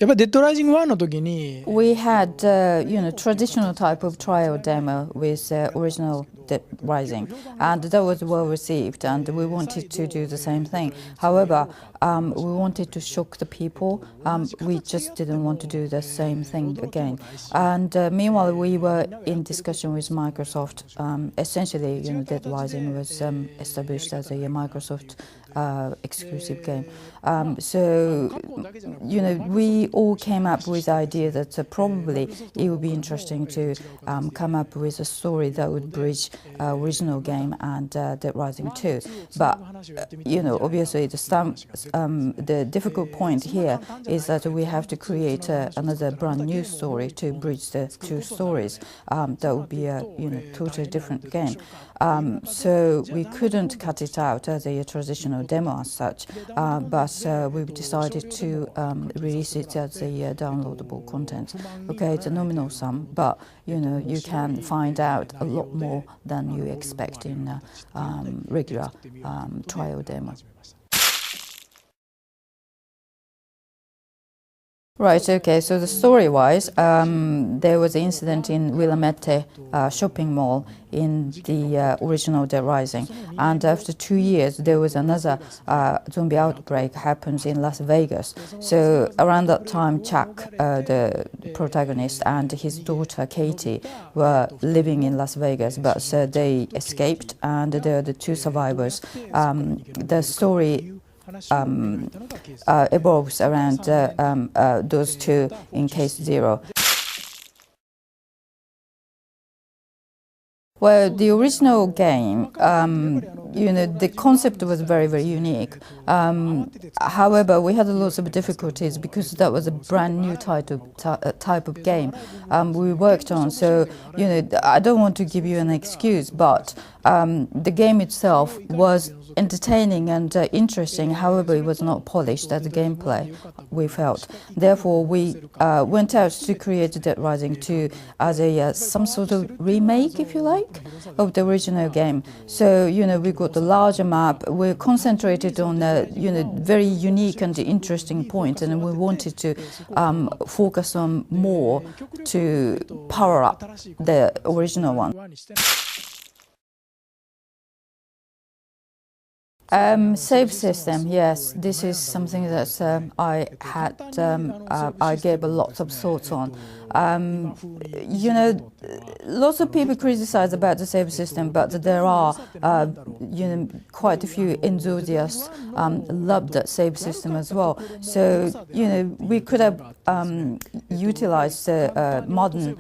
やっぱデッドライジング1の時に We had, traditional type of trial demo with original Dead Rising, and that was well received, and we wanted to do the same thing. However, we wanted to shock the people. We just didn't want to do the same thing again. And meanwhile, we were in discussion with Microsoft. Essentially, Dead Rising was established as a Microsoft exclusive game. So, we all came up with the idea that probably it would be interesting to come up with a story that would bridge original game and Dead Rising 2. But, obviously the difficult point here is that we have to create another brand new story to bridge the two stories. That would be a totally different game. So we couldn't cut it out as a traditional demo as such, but we decided to release it as a downloadable content. Okay, it's a nominal sum, but you can find out a lot more than you expect in regular trial demo. Right, okay, so the story-wise, there was an incident in Willamette shopping mall in the original Dead Rising, and after 2 years there was another zombie outbreak happens in Las Vegas. So around that time, Chuck, the protagonist, and his daughter Katie were living in Las Vegas, but they escaped, and they're the two survivors. The story evolves around those two in case 0. Well, the original game, the concept was very, very unique. However, we had lots of difficulties because that was a brand new type of game we worked on. So, I don't want to give you an excuse, but the game itself was entertaining and interesting. However, it was not polished as a gameplay, we felt. Therefore, we went out to create Dead Rising 2 as a some sort of remake, if you like, of the original game. So, we got a larger map. We concentrated on a, very unique and interesting point, and we wanted to focus on more to power up the original one. Save system, yes, this is something that I gave a lot of thoughts on. Lots of people criticize about the save system, but there are, quite a few enthusiasts love that save system as well. So, we could have utilized the modern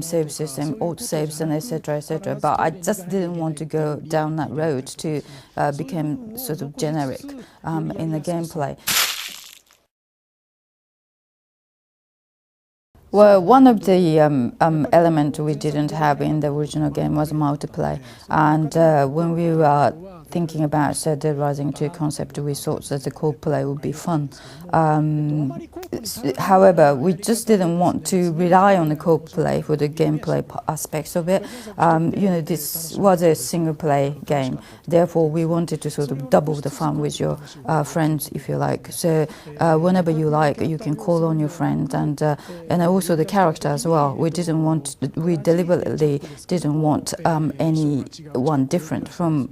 save system, auto saves and etc., but I just didn't want to go down that road to become sort of generic in the gameplay. Well, one of the elements we didn't have in the original game was multiplayer, and when we were thinking about Dead Rising 2 concept, we thought that the co-play would be fun. However, we just didn't want to rely on the co-play for the gameplay aspects of it. This was a single-play game. Therefore, we wanted to sort of double the fun with your friends, if you like. So, whenever you like, you can call on your friend, and also the character as well. We deliberately didn't want anyone different from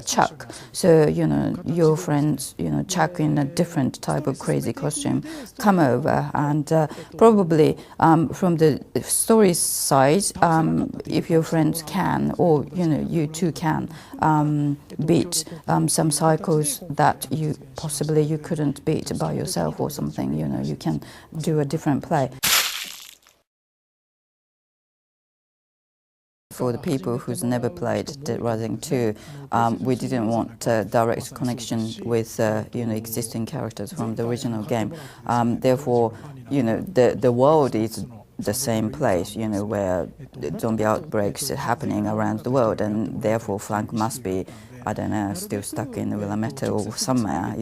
Chuck. So, your friends, Chuck in a different type of crazy costume, come over, and probably from the story side, if your friends can, or, you too can, beat some cycles that you couldn't beat by yourself or something, you can do a different play. For the people who's never played Dead Rising 2, we didn't want a direct connection with existing characters from the original game. Therefore, the world is the same place, where zombie outbreaks are happening around the world, and therefore Frank must be I don't know, still stuck in Willamette or somewhere.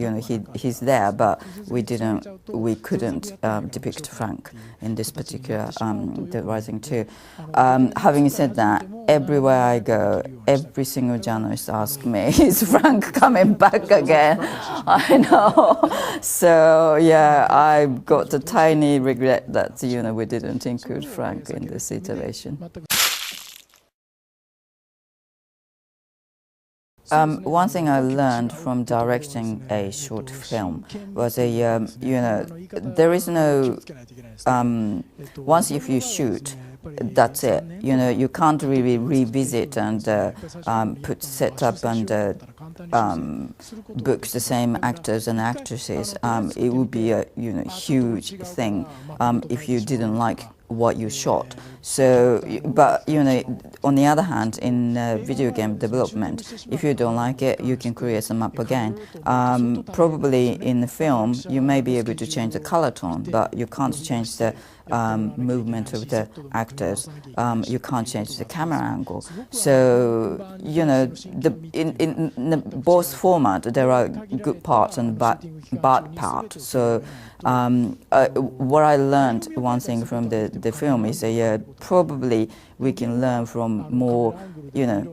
He's there, but we couldn't depict Frank in this particular Dead Rising 2. Having said that, everywhere I go, every single journalist asks me, is Frank coming back again? I know. So yeah, I've got a tiny regret that we didn't include Frank in this iteration. One thing I learned from directing a short film was there is no once if you shoot, that's it. You can't really revisit and set up and book the same actors and actresses. It would be a huge thing if you didn't like what you shot. So, but on the other hand, in video game development, if you don't like it, you can create them up again. Probably in the film, you may be able to change the color tone, but you can't change the movement of the actors. You can't change the camera angle. So, in both formats, there are good parts and bad parts. So, what I learned, one thing from the film is probably we can learn from more,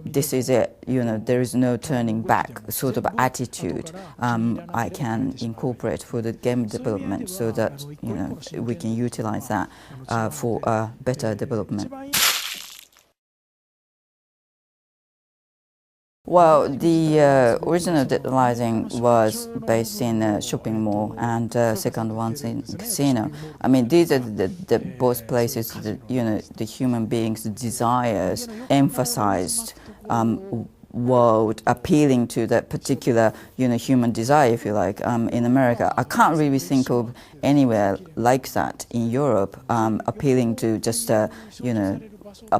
this is it, there is no turning back sort of attitude I can incorporate for the game development so that, we can utilize that for better development. Well, the original Dead Rising was based in a shopping mall, and second one's in a casino. I mean, these are the both places that the human beings' desires emphasized. World appealing to that particular human desire, if you like. In America, I can't really think of anywhere like that in Europe, appealing to just a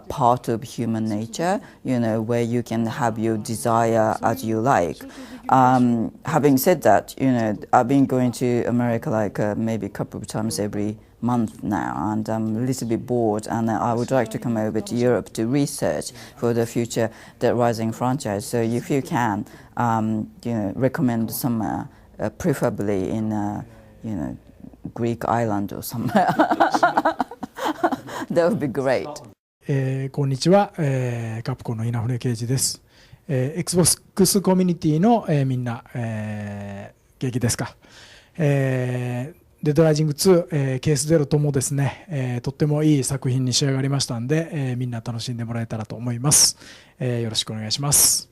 part of human nature, where you can have your desire as you like. Having said that, I've been going to America like maybe a couple of times every month now, and I'm a little bit bored, and I would like to come over to Europe to research for the future Dead Rising franchise. So if you can, recommend somewhere, preferably in Greek island or somewhere. That would be great. こんにちは、カプコンの稲船圭司です。Xbox コミュニティの、みんな、元気ですか。デッドライジング2、ケースゼロともですね、とってもいい作品に仕上がりましたんで、みんな楽しんでもらえたらと思います。よろしくお願いします。